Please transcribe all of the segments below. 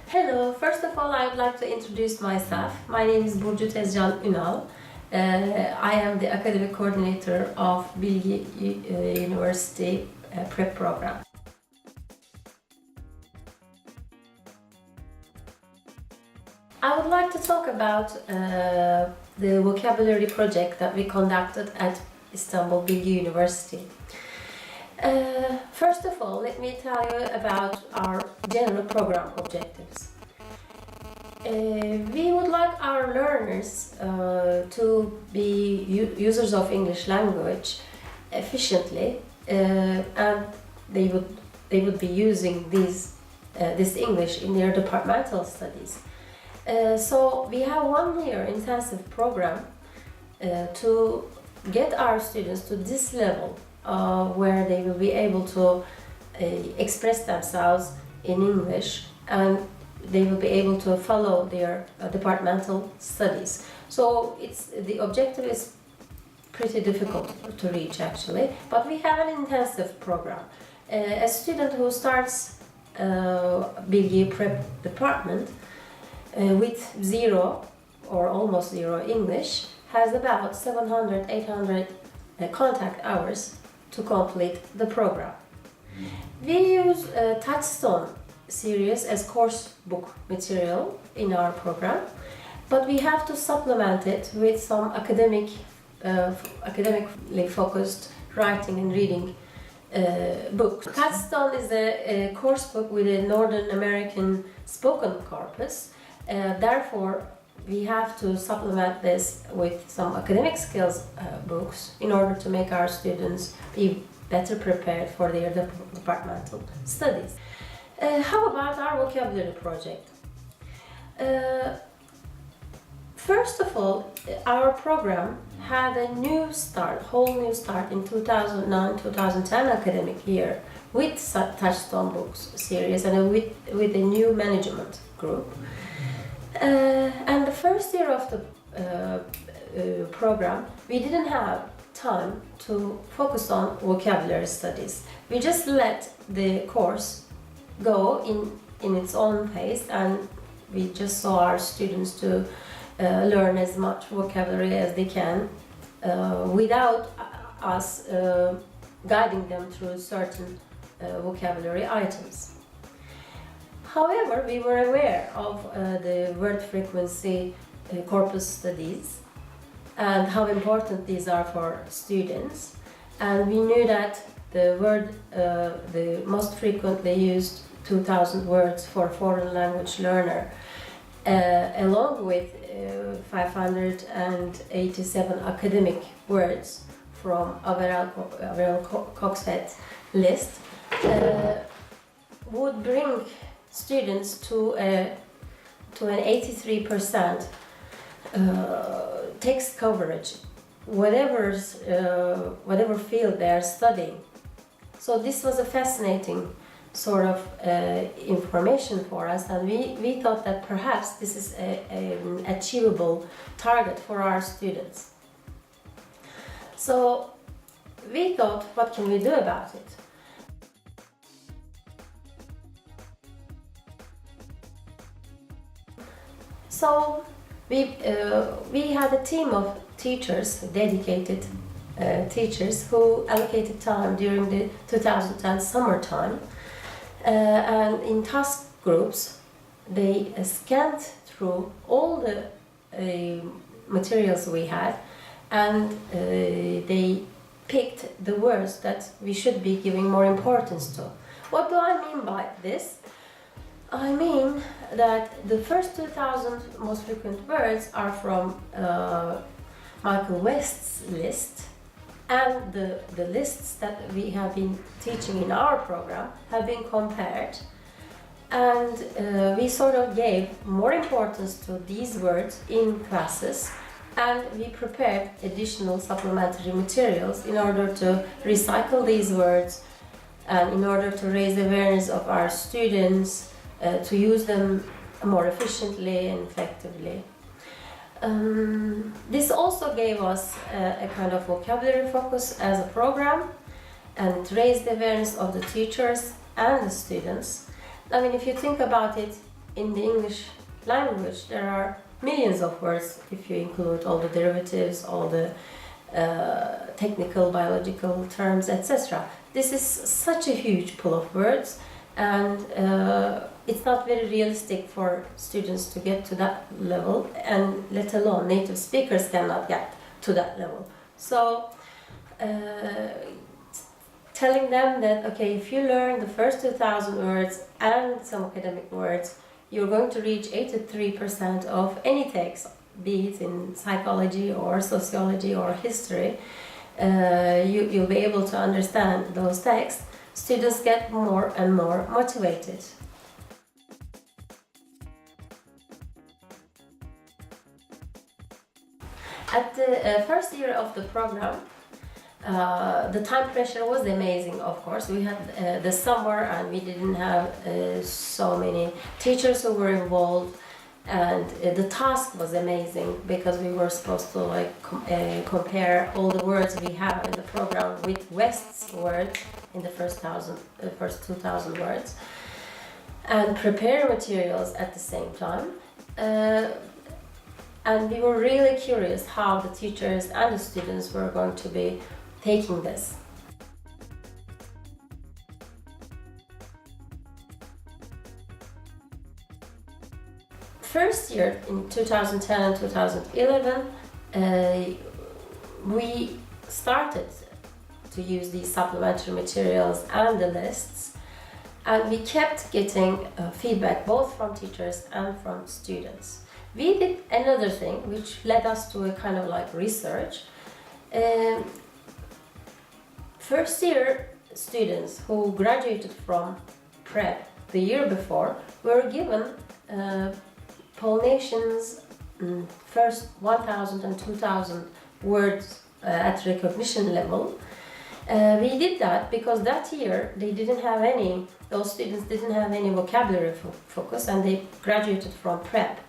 Hello, first of all I would like to introduce myself. My name is Burcu Tezcan Ünal. I am the academic coordinator of Bilgi University prep program. I would like to talk about the vocabulary project that we conducted at Istanbul Bilgi University. First of all, let me tell you about our general program objectives. We would like our learners to be users of English language efficiently, and they would be using this English in their departmental studies. So we have 1 year intensive program to get our students to this level where they will be able to express themselves in English, and they will be able to follow their departmental studies. So the objective is pretty difficult to reach actually, but we have an intensive program. A student who starts Bilgi Prep department with zero or almost zero English has about 700-800 contact hours to complete the program. We use Touchstone series as course book material in our program, but we have to supplement it with some academically focused writing and reading books. Touchstone is a course book with a Northern American spoken corpus. Therefore, we have to supplement this with some academic skills books in order to make our students be better prepared for their departmental studies. How about our vocabulary project? First of all, our program had a whole new start in 2009-2010 academic year with Touchstone Books series and with a new management group. And the first year of the program, we didn't have time to focus on vocabulary studies. We just let the course go in its own pace, and we just saw our students to learn as much vocabulary as they can without us guiding them through certain vocabulary items. However, we were aware of the word frequency corpus studies and how important these are for students, and we knew that the most frequently used 2,000 words for foreign language learner, along with 587 academic words from Averell-Coxhead list, would bring students to an 83% text coverage, whatever field they are studying. So this was a fascinating sort of information for us, and we thought that perhaps this is an achievable target for our students. So we thought, what can we do about it? So we had a team of teachers, dedicated teachers, who allocated time during the 2010 summertime, and in task groups they scanned through all the materials we had, and they picked the words that we should be giving more importance to. What do I mean by this? I mean that the first 2,000 most frequent words are from Michael West's list, and the lists that we have been teaching in our program have been compared, and we sort of gave more importance to these words in classes, and we prepared additional supplementary materials in order to recycle these words and in order to raise awareness of our students to use them more efficiently and effectively. This also gave us a kind of vocabulary focus as a program, and raised the awareness of the teachers and the students. I mean, if you think about it, in the English language there are millions of words if you include all the derivatives, all the technical biological terms, etc. This is such a huge pool of words, and it's not very realistic for students to get to that level, and let alone native speakers cannot get to that level. So telling them that, okay, if you learn the first 2,000 words and some academic words, you're going to reach 83% of any text, be it in psychology or sociology or history. You'll be able to understand those texts. Students get more and more motivated. At the first year of the program, the time pressure was amazing, of course. We had the summer and we didn't have so many teachers who were involved, and the task was amazing because we were supposed to compare all the words we have in the program with West's words in the first 2,000 words, and prepare materials at the same time. And we were really curious how the teachers and the students were going to be taking this. First year, in 2010 and 2011, we started to use these supplementary materials and the lists, and we kept getting feedback both from teachers and from students. We did another thing which led us to a kind of like research. First year students who graduated from prep the year before were given Paul Nation's first 1,000 and 2,000 words at recognition level. We did that because that year those students didn't have any vocabulary focus, and they graduated from prep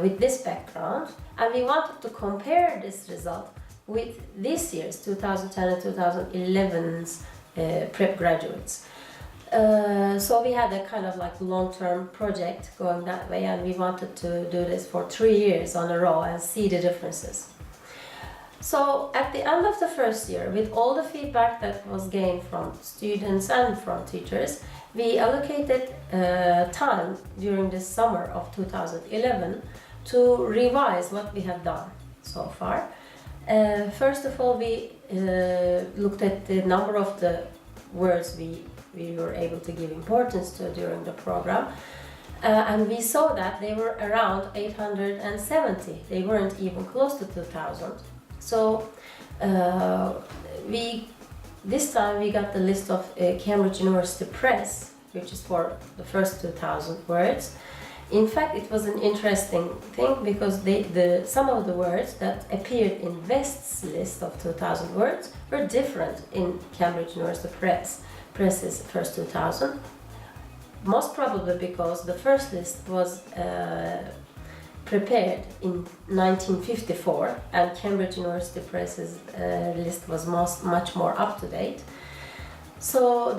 with this background, and we wanted to compare this result with this year's 2010 and 2011's prep graduates. So we had a kind of like long-term project going that way, and we wanted to do this for 3 years on a row and see the differences. So at the end of the first year, with all the feedback that was gained from students and from teachers, we allocated time during the summer of 2011 to revise what we have done so far. First of all, we looked at the number of the words we were able to give importance to during the program, and we saw that they were around 870. They weren't even close to 2,000. So this time we got the list of Cambridge University Press, which is for the first 2,000 words. In fact, it was an interesting thing because some of the words that appeared in West's list of 2,000 words were different in Cambridge University Press's first 2,000. Most probably because the first list was prepared in 1954, and Cambridge University Press's list was much more up to date. So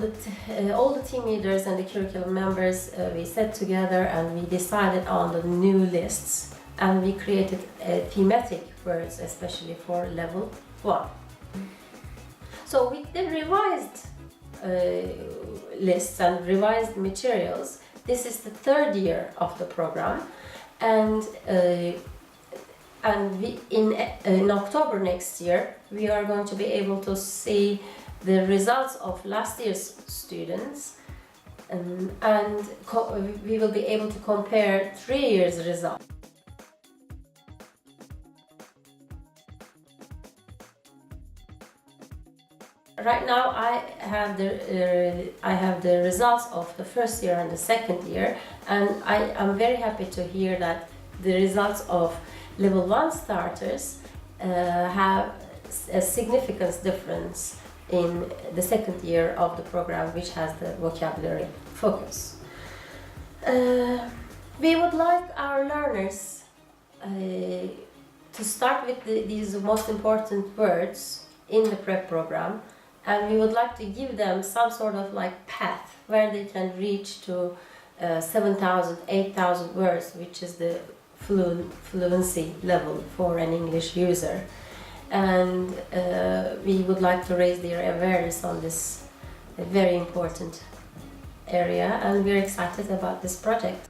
all the team leaders and the curriculum members, we sat together and we decided on the new lists, and we created thematic words especially for level 1. So with the revised lists and revised materials, this is the third year of the program, and in October next year we are going to be able to see the results of last year's students, and we will be able to compare 3 years' results. Right now I have the results of the first year and the second year, and I am very happy to hear that the results of level 1 starters have a significant difference in the second year of the program, which has the vocabulary focus. We would like our learners to start with these most important words in the prep program, and we would like to give them some sort of like path where they can reach to 7,000, 8,000 words, which is the fluency level for an English user. And we would like to raise their awareness on this very important area, and we're excited about this project.